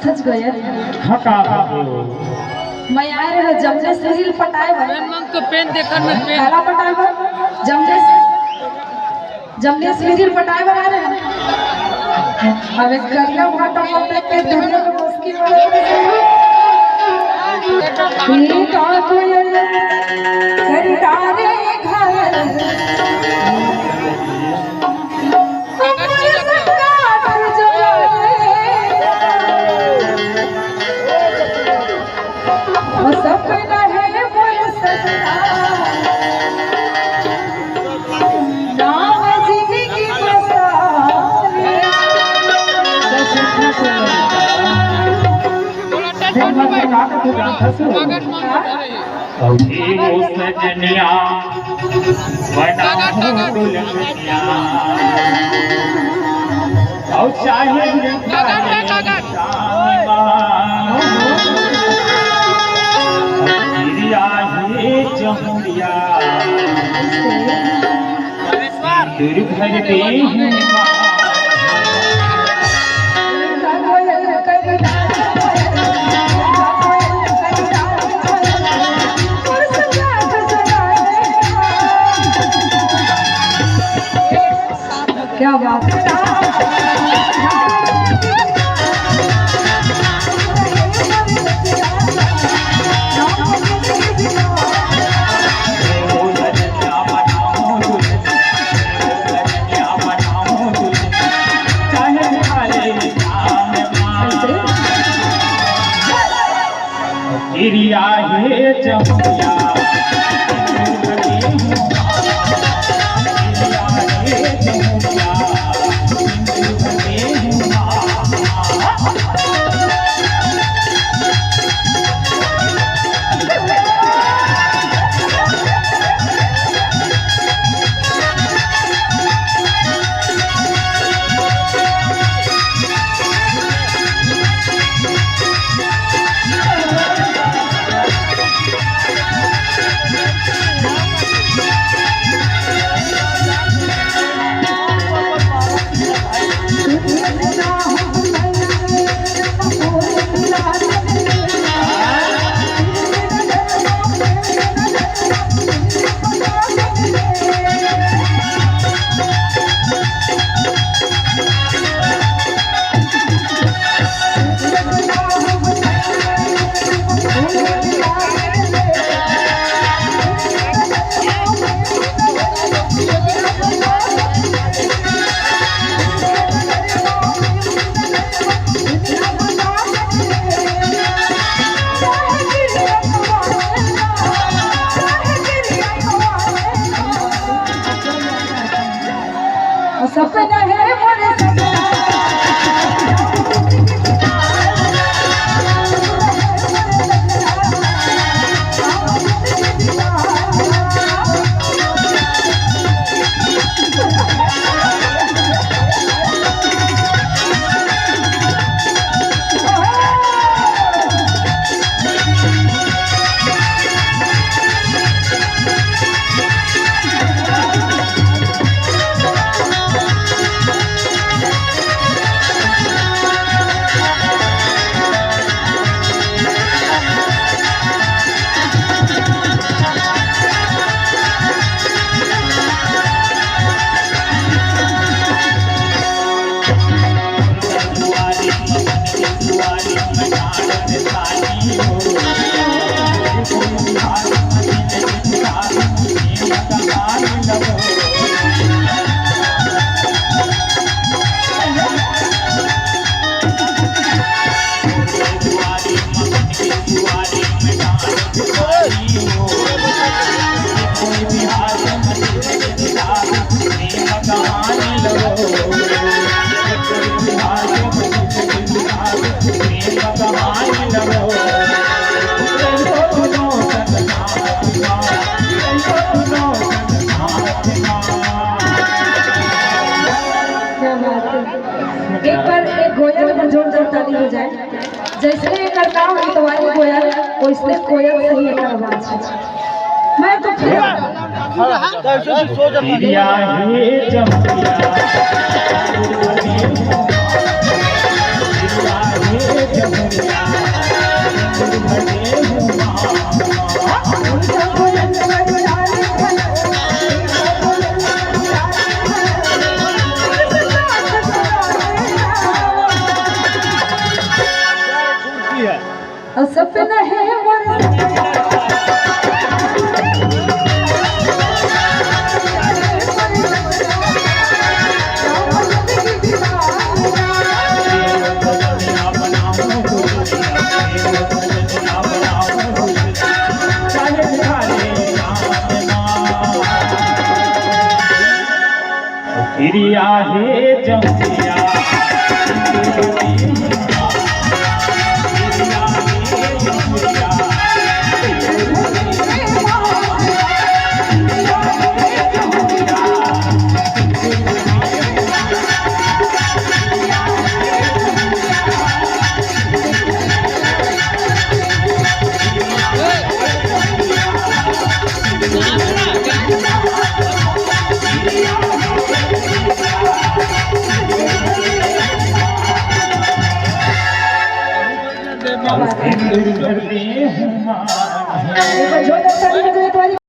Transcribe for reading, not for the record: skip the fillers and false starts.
संथज गया हका मैं आ रहे जमने से रील पटाए तो पेन देखकर मैं पेन काला पटाए जमने से रील पटाए बना रहे अब एक करिया भाटा होते पे धरने में मुश्किल हो ये का कोई सरदारे सजनिया बना दुल्हनिया और चाहे जमुरिया दुर्भर दे क्या बात है जमुरिया सपना है एक बार एक गोयल में जोर जोर ताली हो जाए जैसे एक नाम इतवारी गोयल वैसे कोयल से ही एक आवाज है मैं तो फिर जमुरिया सपना है फिर आहे जमुनिया